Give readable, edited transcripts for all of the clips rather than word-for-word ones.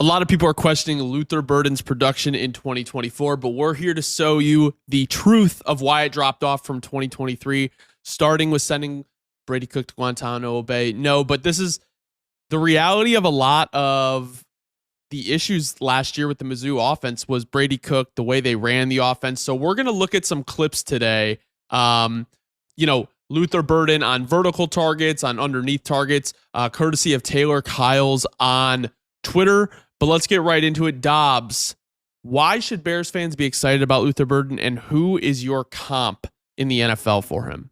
A lot of people are questioning Luther Burden's production in 2024, but we're here to show you the truth of why it dropped off from 2023, starting with sending Brady Cook to Guantanamo Bay. No, but this is the reality of a lot of the issues last year with the Mizzou offense was Brady Cook, the way they ran the offense. So we're going to look at some clips today. Luther Burden on vertical targets, on underneath targets, courtesy of Taylor Kyles on Twitter. But let's get right into it. Dobbs, why should Bears fans be excited about Luther Burden, and who is your comp in the NFL for him?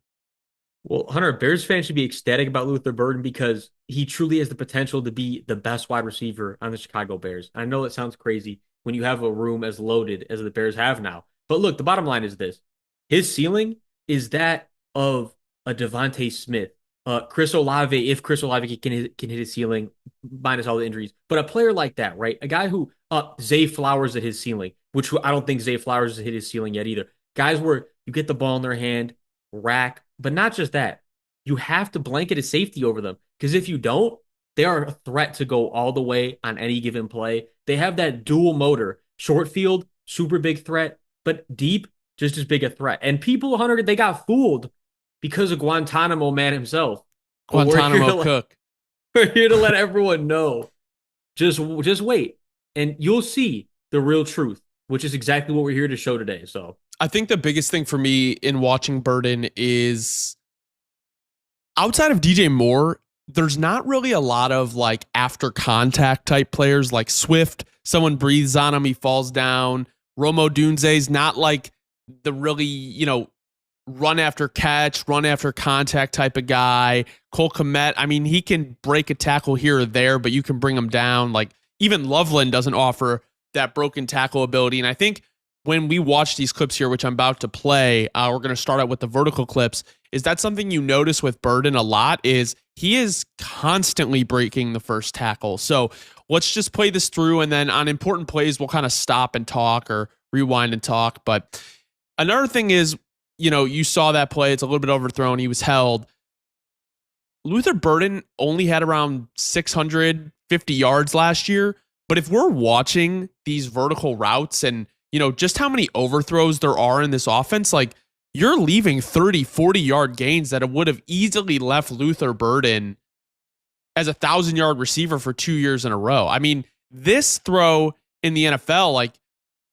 Well, Hunter, Bears fans should be ecstatic about Luther Burden because he truly has the potential to be the best wide receiver on the Chicago Bears. I know it sounds crazy when you have a room as loaded as the Bears have now. But look, the bottom line is this. His ceiling is that of a Devontae Smith, Chris Olave, if Chris Olave can hit his ceiling, minus all the injuries. But a player like that, right? A guy who, Zay Flowers at his ceiling, which I don't think Zay Flowers has hit his ceiling yet either. Guys where you get the ball in their hand, rack, but not just that. You have to blanket a safety over them because if you don't, they are a threat to go all the way on any given play. They have that dual motor, short field, super big threat, but deep, just as big a threat. And people, Hunter, they got fooled because of Guantanamo Man himself. But Guantanamo Cook. we're here to let everyone know. Just wait, and you'll see the real truth, which is exactly what we're here to show today. So I think the biggest thing for me in watching Burden is outside of DJ Moore, there's not really a lot of like after contact type players like Swift. Someone breathes on him, he falls down. Romo Dunze's not like the really, run after catch, run after contact type of guy. Cole Kmet, I mean, he can break a tackle here or there, but you can bring him down. Like even Loveland doesn't offer that broken tackle ability. And I think when we watch these clips here, which I'm about to play, we're going to start out with the vertical clips. Is that something you notice with Burden a lot? Is he is constantly breaking the first tackle. So let's just play this through, and then on important plays, we'll kind of stop and talk or rewind and talk. But another thing is, you saw that play. It's a little bit overthrown. He was held. Luther Burden only had around 650 yards last year. But if we're watching these vertical routes and, just how many overthrows there are in this offense, like you're leaving 30, 40-yard gains that would have easily left Luther Burden as a 1,000-yard receiver for 2 years in a row. I mean, this throw in the NFL, like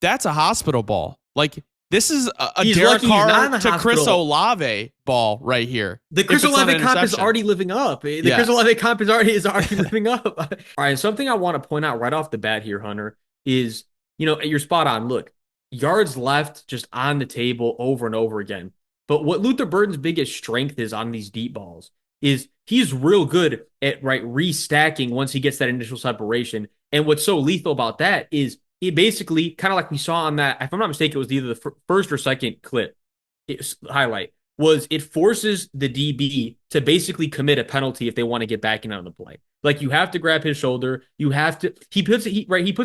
that's a hospital ball. Like this is a Derek Carr to Chris Olave ball right here. The Chris Olave comp is already living up. Chris Olave comp is already living up. All right, something I want to point out right off the bat here, Hunter, is, you're spot on. Look, yards left just on the table over and over again. But what Luther Burden's biggest strength is on these deep balls is he's real good at restacking once he gets that initial separation. And what's so lethal about that is it basically, kind of like we saw on that, if I'm not mistaken, it was either the first or second clip highlight, was it forces the DB to basically commit a penalty if they want to get back in on the play. Like you have to grab his shoulder. You have to, he puts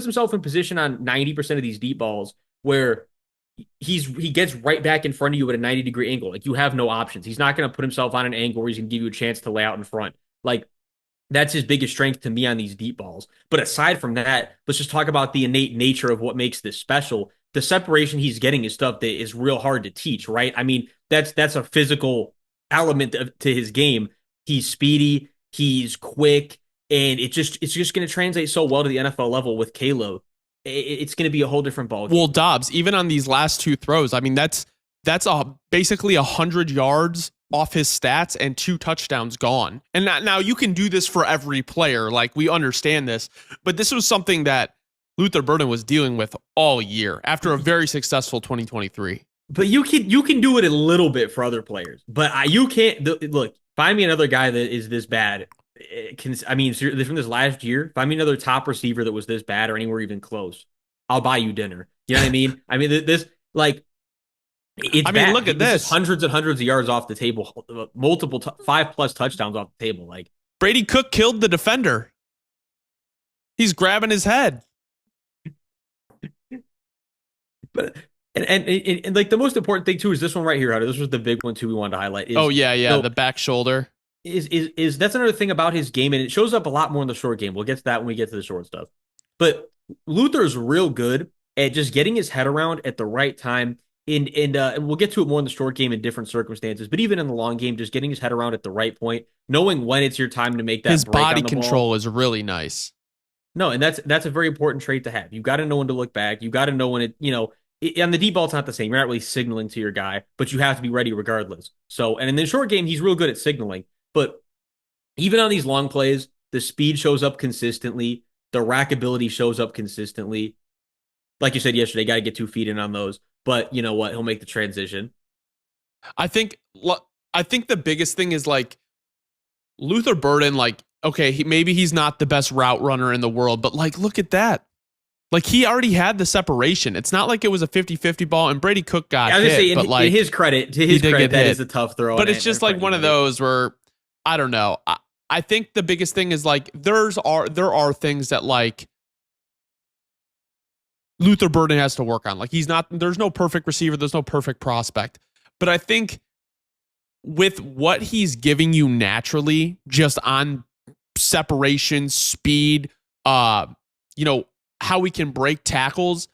himself in position on 90% of these deep balls where he gets right back in front of you at a 90-degree angle. Like you have no options. He's not going to put himself on an angle where he's going to give you a chance to lay out in front. Like that's his biggest strength to me on these deep balls. But aside from that, let's just talk about the innate nature of what makes this special. The separation he's getting is stuff that is real hard to teach, right? I mean, that's a physical element to his game. He's speedy, he's quick, and it's just going to translate so well to the NFL level with Caleb. It's going to be a whole different ball game. Well, Dobbs, even on these last two throws, I mean, that's basically 100 yards off his stats and 2 touchdowns gone. And now you can do this for every player. Like we understand this, but this was something that Luther Burden was dealing with all year after a very successful 2023. But you can do it a little bit for other players, but you can't. Look, find me another guy that is this bad. From this last year, find me another top receiver that was this bad or anywhere even close. I'll buy you dinner. You know what I mean? I mean, this like. Look at this. Hundreds and hundreds of yards off the table, multiple 5+ touchdowns off the table. Like Brady Cook killed the defender. He's grabbing his head. But and like the most important thing too is this one right here. This was the big one too we wanted to highlight. The back shoulder. Is that's another thing about his game, and it shows up a lot more in the short game. We'll get to that when we get to the short stuff. But Luther's real good at just getting his head around at the right time. And we'll get to it more in the short game in different circumstances, but even in the long game, just getting his head around at the right point, knowing when it's your time to make His that break body on the ball. control is really nice. No, and that's a very important trait to have. You got to know when to look back. You got to know when on the deep ball, it's not the same. You're not really signaling to your guy, but you have to be ready regardless. So, and in the short game, he's real good at signaling. But even on these long plays, the speed shows up consistently. The rackability shows up consistently. Like you said yesterday, got to get 2 feet in on those. But you know what? He'll make the transition. I think I think the biggest thing is like Luther Burden, like, okay, maybe he's not the best route runner in the world, but like, look at that. Like, he already had the separation. It's not like it was a 50-50 ball and Brady Cook got I was gonna hit, say, but like, in his credit, to his credit, that hit. is a tough throw. But it's just like one of those where, I don't know. I think the biggest thing is like, there are things that like Luther Burden has to work on. Like, there's no perfect receiver, there's no perfect prospect. But I think with what he's giving you naturally, just on separation, speed, you know, how we can break tackles.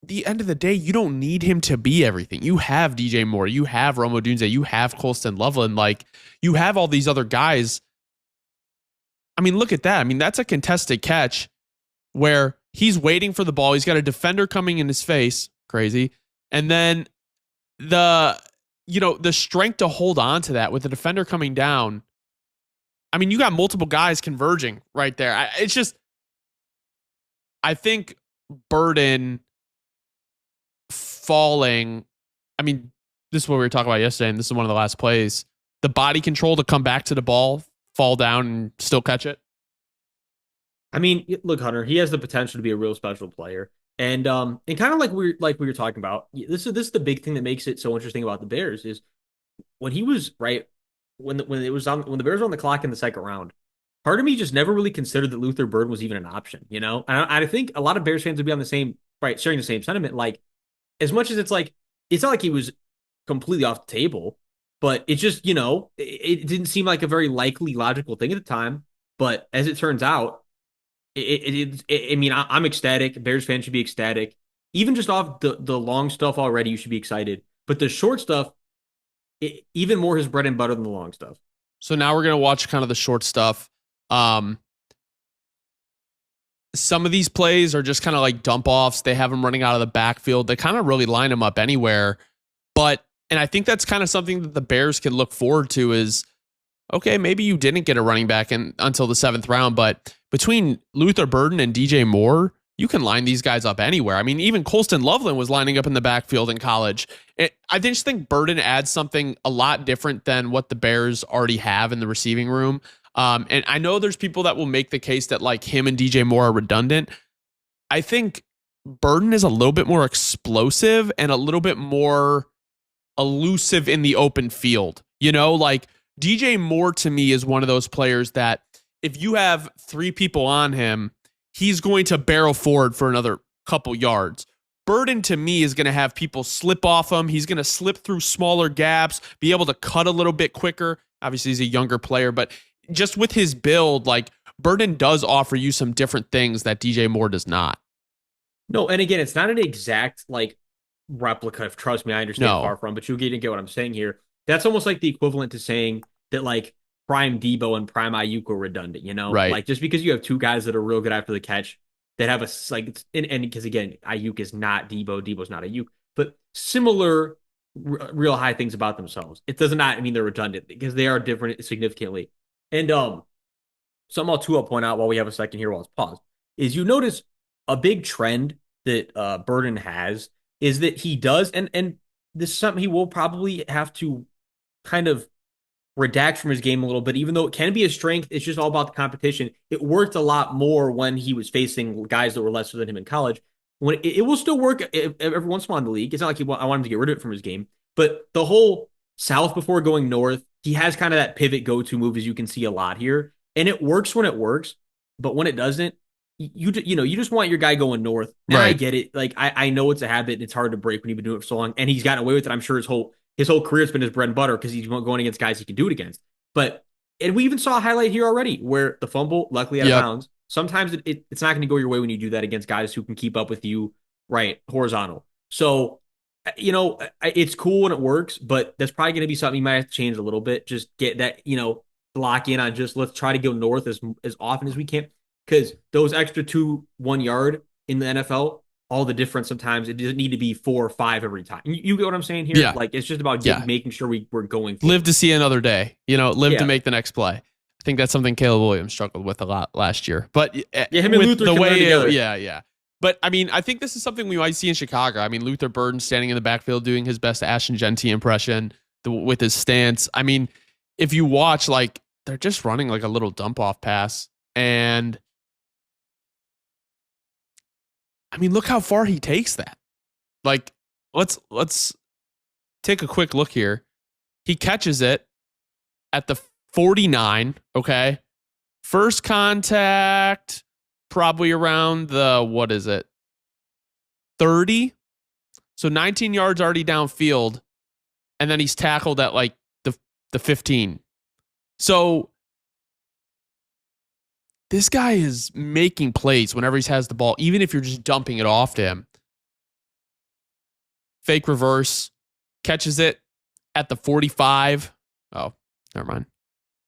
The end of the day, you don't need him to be everything. You have DJ Moore, you have Rome Odunze, you have Colston Loveland, like you have all these other guys. I mean, look at that. I mean, that's a contested catch where he's waiting for the ball. He's got a defender coming in his face, crazy, and then the strength to hold on to that with the defender coming down. I mean, you got multiple guys converging right there. It's just, I think Burden falling. I mean, this is what we were talking about yesterday, and this is one of the last plays. The body control to come back to the ball, fall down, and still catch it. I mean, look, Hunter, he has the potential to be a real special player. And kind of like we were talking about, this is the big thing that makes it so interesting about the Bears is when he was right when it was on when the Bears were on the clock in the second round. Part of me just never really considered that Luther Burden was even an option, you know. And I think a lot of Bears fans would be on the same right, sharing the same sentiment. Like as much as it's not like he was completely off the table, but it just it didn't seem like a very likely logical thing at the time. But as it turns out, I mean, I'm ecstatic. Bears fans should be ecstatic. Even just off the long stuff already, you should be excited. But the short stuff, even more his bread and butter than the long stuff. So now we're gonna watch kind of the short stuff. Um, some of these plays are just kind of like dump offs. They have him running out of the backfield. They kind of really line him up anywhere. And I think that's kind of something that the Bears can look forward to is, okay, maybe you didn't get a running back until the 7th round, but between Luther Burden and DJ Moore, you can line these guys up anywhere. I mean, even Colston Loveland was lining up in the backfield in college. I just think Burden adds something a lot different than what the Bears already have in the receiving room. And I know there's people that will make the case that like him and DJ Moore are redundant. I think Burden is a little bit more explosive and a little bit more elusive in the open field. You know, like DJ Moore to me is one of those players that if you have 3 people on him, he's going to barrel forward for another couple yards. Burden to me is going to have people slip off him. He's going to slip through smaller gaps, be able to cut a little bit quicker. Obviously, he's a younger player, but just with his build, like Burden does offer you some different things that DJ Moore does not. No, and again, it's not an exact like replica. Trust me, I understand far from, but you get what I'm saying here. That's almost like the equivalent to saying that like prime Debo and prime Ayuk are redundant, you know? Right. Like just because you have 2 guys that are real good after the catch that have a like and because again, Ayuk is not Debo, Debo's not Ayuk, but similar real high things about themselves. It does not mean they're redundant because they are different significantly. And something I'll point out while we have a second here while it's paused is you notice a big trend that Burden has is that he does, and this is something he will probably have to kind of redact from his game a little bit, even though it can be a strength. It's just all about the competition. It worked a lot more when he was facing guys that were lesser than him in college. When it will still work every once in a while in the league. It's not like I want him to get rid of it from his game, but the whole south before going north, he has kind of that pivot go-to move as you can see a lot here, and it works when it works, but when it doesn't, you just want your guy going north. And right. I get it. Like I know it's a habit and it's hard to break when you've been doing it for so long, and he's gotten away with it. I'm sure his whole career has been his bread and butter because he's going against guys he can do it against. And we even saw a highlight here already where the fumble, luckily out of bounds, sometimes it's not going to go your way when you do that against guys who can keep up with you, right, horizontal. So, it's cool when it works, but that's probably going to be something you might have to change a little bit. Just get that, lock in on just let's try to go north as often as we can, because those extra 2 1 yard in the NFL, all the difference sometimes it doesn't need to be 4 or 5 every time. You get what I'm saying here? Yeah, Like it's just about yeah. making sure we're going Live forward. to see another day. Live to Yeah, make the next play. I think that's something Caleb Williams struggled with a lot last year. But yeah. Him and with Luther the can learn way, together. yeah, yeah. But I mean, I think this is something we might see in Chicago. I mean, Luther Burden standing in the backfield doing his best Ashton Genty impression with his stance. I mean, if you watch, like they're just running like a little dump off pass, and I mean, look how far he takes that. Like, let's take a quick look here. He catches it at the 49. Okay, first contact, probably around the what is it, 30? So 19 yards already downfield, and then he's tackled at like the 15. So this guy is making plays whenever he has the ball, even if you're just dumping it off to him. Fake reverse, catches it at the 45. Oh, never mind.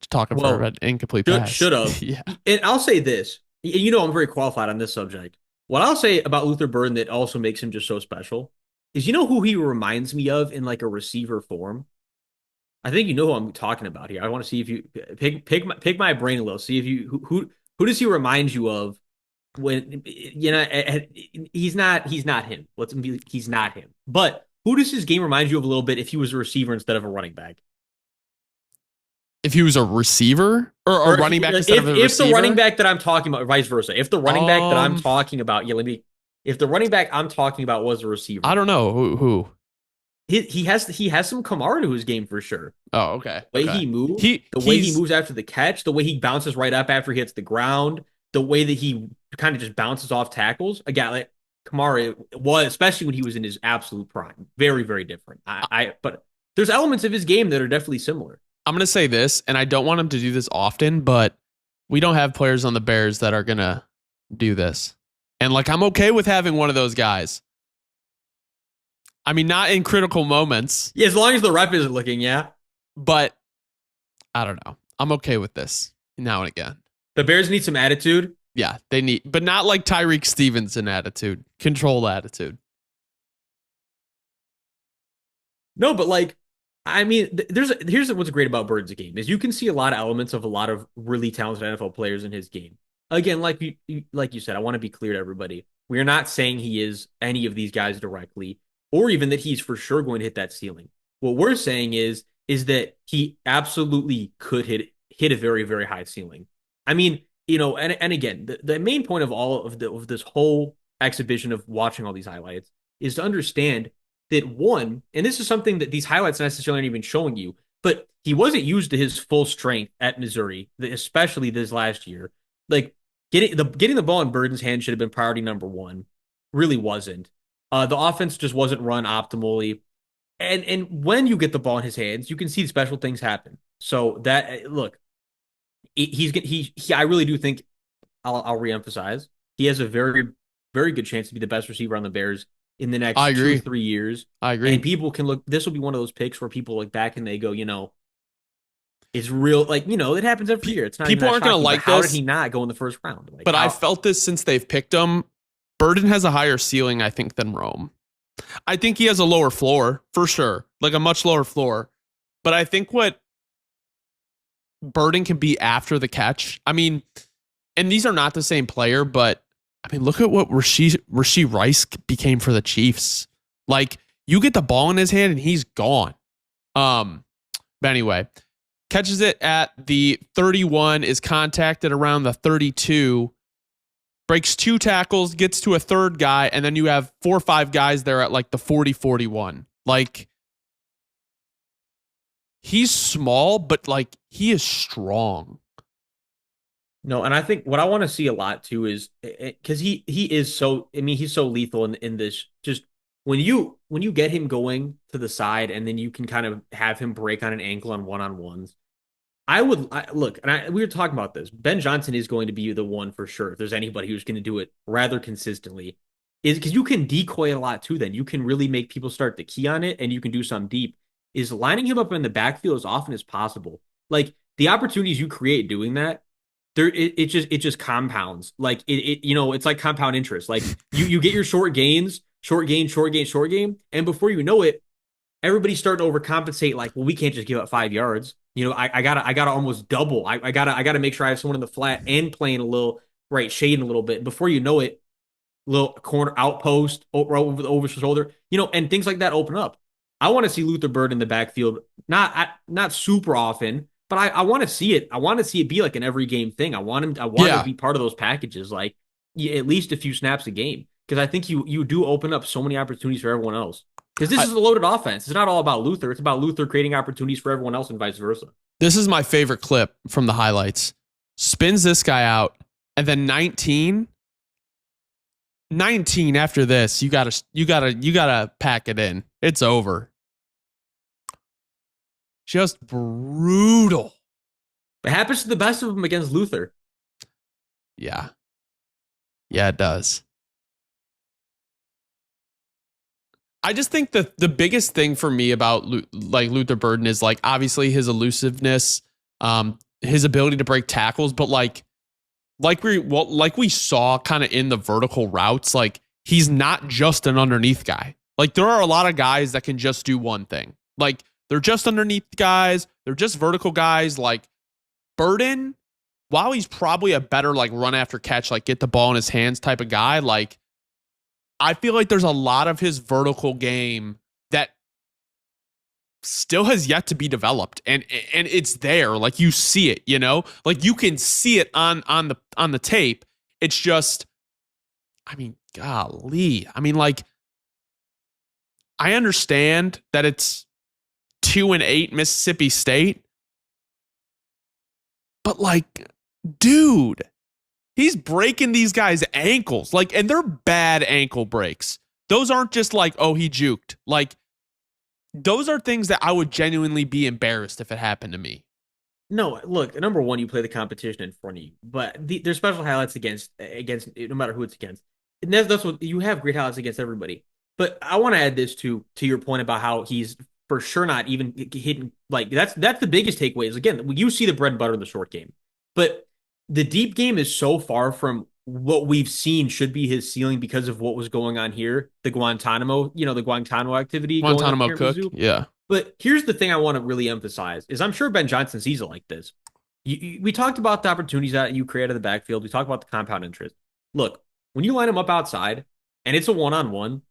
Just talking for Well, an incomplete pass. should have. Yeah. And I'll say this. I'm very qualified on this subject. What I'll say about Luther Burden that also makes him just so special is who he reminds me of in like a receiver form. I think you know who I'm talking about here. I want to see if you pick my brain a little. See if you who does he remind you of when he's not him. He's not him. But who does his game remind you of a little bit if he was a receiver instead of a running back? If he was a receiver or a Or running back instead of a if the running receiver, back that I'm talking about, vice versa. If the running back that I'm um, talking about, if the running back I'm talking about was a I receiver, don't know who. he has some Kamara to his game for sure. Oh, okay, The way okay. he moves, He the way he he's moves after the catch, the way he bounces right up after he hits the ground, the way that he kind of just bounces off tackles. Again, like Kamara was, especially when he was in his absolute prime, very, very different. But there's elements of his game that are definitely similar. I'm gonna say this, and I don't want him to do this often, but we don't have players on the Bears that are gonna do this. And like I'm okay with having one of those guys. I mean, not in critical moments, Yeah, as long as the rep isn't looking, yeah. but I don't know. I'm okay with this now and again. The Bears need some attitude. Yeah, they need, but not like Tyreek Stevenson attitude, control attitude. No, but like, I mean, here's what's great about Bird's game is you can see a lot of elements of a lot of really talented NFL players in his game. Again, like you said, I want to be clear to everybody. We are not saying he is any of these guys directly, or even that he's for sure going to hit that ceiling. What we're saying is that he absolutely could hit a very, very high ceiling. I mean, and again, the main point of all of this whole exhibition of watching all these highlights is to understand that one, and this is something that these highlights necessarily aren't even showing you, but he wasn't used to his full strength at Missouri, especially this last year. Like getting the ball in Burden's hand should have been priority number one. Really wasn't. The offense just wasn't run optimally. And when you get the ball in his hands, you can see special things happen. So that look, I really do think I'll reemphasize he has a very very good chance to be the best receiver on the Bears in the I next two agree. 3 years. I And agree. people can look. This will be one of those picks where people look back and they go, it's real. Like it happens every year. It's not even People that aren't gonna shocking. But like how did this, he not go in the first round? Like but I how? felt this since they've picked him. Burden has a higher ceiling, I think, than Rome. I think he has a lower floor for sure, like a much lower floor. But I think what Burden can be after the catch. I mean, and these are not the same player, but I mean, look at what Rashee Rice became for the Chiefs. Like, you get the ball in his hand and he's gone. But anyway, catches it at the 31, is contacted around the 32, breaks 2 tackles, gets to a third guy, and then you have 4 or 5 guys there at like the 40-41. Like, he's small, but like he is strong. No, and I think what I want to see a lot too is because he is so. I mean, he's so lethal in this. Just when you get him going to the side, and then you can kind of have him break on an ankle on one-on-ones. look, and we were talking about this. Ben Johnson is going to be the one for sure. If there's anybody who's going to do it rather consistently, is because you can decoy it a lot too. Then you can really make people start to key on it, and you can do some deep. Is lining him up in the backfield as often as possible. Like the opportunities you create doing that, it just compounds. Like it's like compound interest. Like you get your short gains, short gain, short gain, short gain, and before you know it, everybody's starting to overcompensate. Like, well, we can't just give up 5 yards. I gotta almost double. I gotta make sure I have someone in the flat and playing a little right, shading a little bit. Before you know it, little corner outpost over the shoulder, and things like that open up. I want to see Luther Bird in the backfield, not super often, but I want to see it. I want to see it be like an every game thing. I want him. I want to be part of those packages, like at least a few snaps a game, because I think you do open up so many opportunities for everyone else. Because this is a loaded offense. It's not all about Luther. It's about Luther creating opportunities for everyone else and vice versa. This is my favorite clip from the highlights. Spins this guy out, and then 19 after this, you gotta pack it in. It's over. Just brutal. It happens to the best of them against Luther. Yeah. Yeah, it does. I just think that the biggest thing for me about like Luther Burden is like obviously his elusiveness, his ability to break tackles, but like we saw kind of in the vertical routes, like he's not just an underneath guy. Like there are a lot of guys that can just do one thing. Like they're just underneath guys, they're just vertical guys. Like Burden, while he's probably a better like run after catch, like get the ball in his hands type of guy, like I feel like there's a lot of his vertical game that still has yet to be developed, and it's there. Like you see it, like you can see it on the tape. It's just, I mean, golly, I mean, like I understand that it's 2-8 Mississippi State, but like, dude. He's breaking these guys' ankles, like, and they're bad ankle breaks. Those aren't just like, oh, he juked. Like, those are things that I would genuinely be embarrassed if it happened to me. No, look, number one, you play the competition in front of you, but there's special highlights against no matter who it's against. And that's what you have great highlights against everybody. But I want to add this to your point about how he's for sure not even hitting. Like that's the biggest takeaway is again you see the bread and butter in the short game, but the deep game is so far from what we've seen should be his ceiling because of what was going on here. The Guantanamo activity going on Guantanamo here at Cook, Mizzou. yeah. But here's the thing I want to really emphasize is I'm sure Ben Johnson sees it like this. We talked about the opportunities that you create out of the backfield. We talked about the compound interest. Look, when you line him up outside and it's a one-on-one,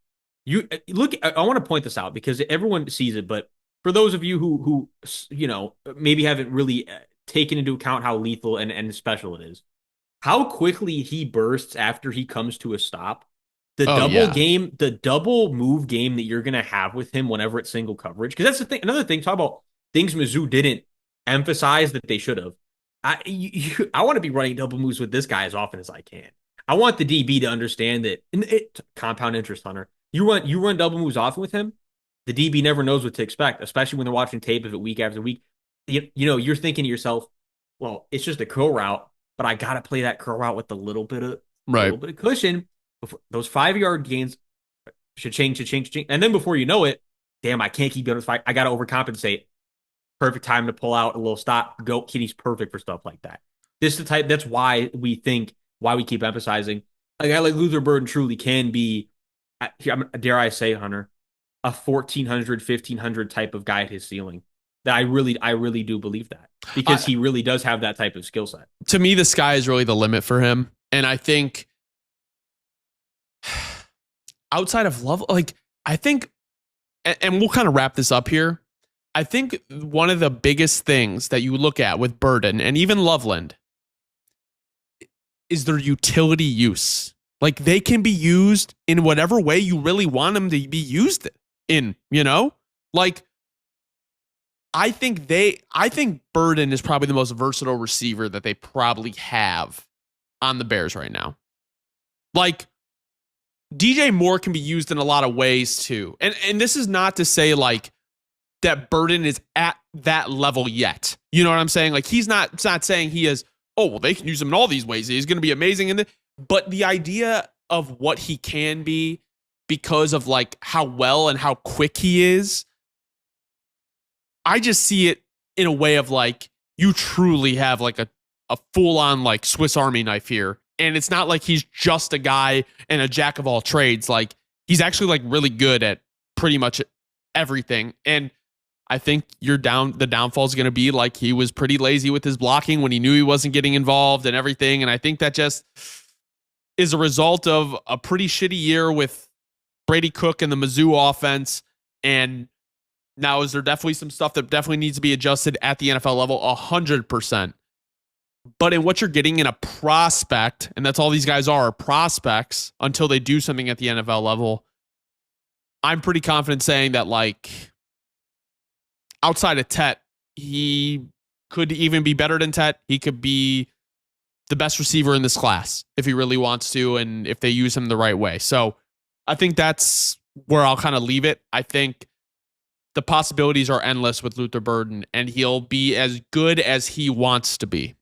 you look. I want to point this out because everyone sees it, but for those of you who maybe haven't really taken into account how lethal and special it is, how quickly he bursts after he comes to a stop. The double move game that you're gonna have with him whenever it's single coverage. Because that's the thing. Another thing, talk about things Mizzou didn't emphasize that they should have. I want to be running double moves with this guy as often as I can. I want the DB to understand that compound interest, Hunter. You run double moves often with him. The DB never knows what to expect, especially when they're watching tape of it week after week. You're thinking to yourself, well, it's just a curl route, but I gotta play that curl route with a little bit of cushion. Before, those 5 yard gains should change. And then before you know it, damn, I can't keep going to fight. I gotta overcompensate. Perfect time to pull out a little stop. Go Kitty's perfect for stuff like that. This is the type that's why we keep emphasizing a guy like Luther Burden truly can be, dare I say, Hunter, a 1,400, 1,500 type of guy at his ceiling. That I really do believe that because he really does have that type of skill set. To me, the sky is really the limit for him. And I think outside of love, like I think, and we'll kind of wrap this up here. I think one of the biggest things that you look at with Burden and even Loveland is their utility use. Like they can be used in whatever way you really want them to be used in, like I think Burden is probably the most versatile receiver that they probably have on the Bears right now. Like DJ Moore can be used in a lot of ways too. And this is not to say like that Burden is at that level yet. You know what I'm saying? Like he's not, it's not saying he is, oh, well, they can use him in all these ways. He's going to be amazing in it. But the idea of what he can be because of like how well and how quick he is, I just see it in a way of like, you truly have like a full on like Swiss Army knife here. And it's not like he's just a guy and a jack of all trades. Like he's actually like really good at pretty much everything. And I think the downfall is going to be like he was pretty lazy with his blocking when he knew he wasn't getting involved and everything. And I think that just is a result of a pretty shitty year with Brady Cook and the Mizzou offense. And now is there definitely some stuff that definitely needs to be adjusted at the NFL level? 100%. But in what you're getting in a prospect, and that's all these guys are, prospects until they do something at the NFL level, I'm pretty confident saying that like outside of Tet, he could even be better than Tet. He could be the best receiver in this class if he really wants to and if they use him the right way. So I think that's where I'll kind of leave it. I think the possibilities are endless with Luther Burden, and he'll be as good as he wants to be.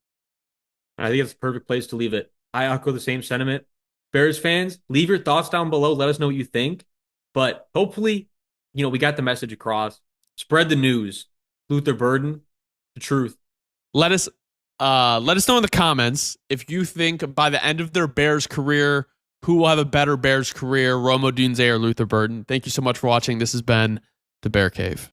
I think it's the perfect place to leave it. I echo the same sentiment. Bears fans, leave your thoughts down below. Let us know what you think. But hopefully, we got the message across. Spread the news. Luther Burden, the truth. Let us know in the comments if you think by the end of their Bears career, who will have a better Bears career, Rome Odunze or Luther Burden. Thank you so much for watching. This has been The Bear Cave.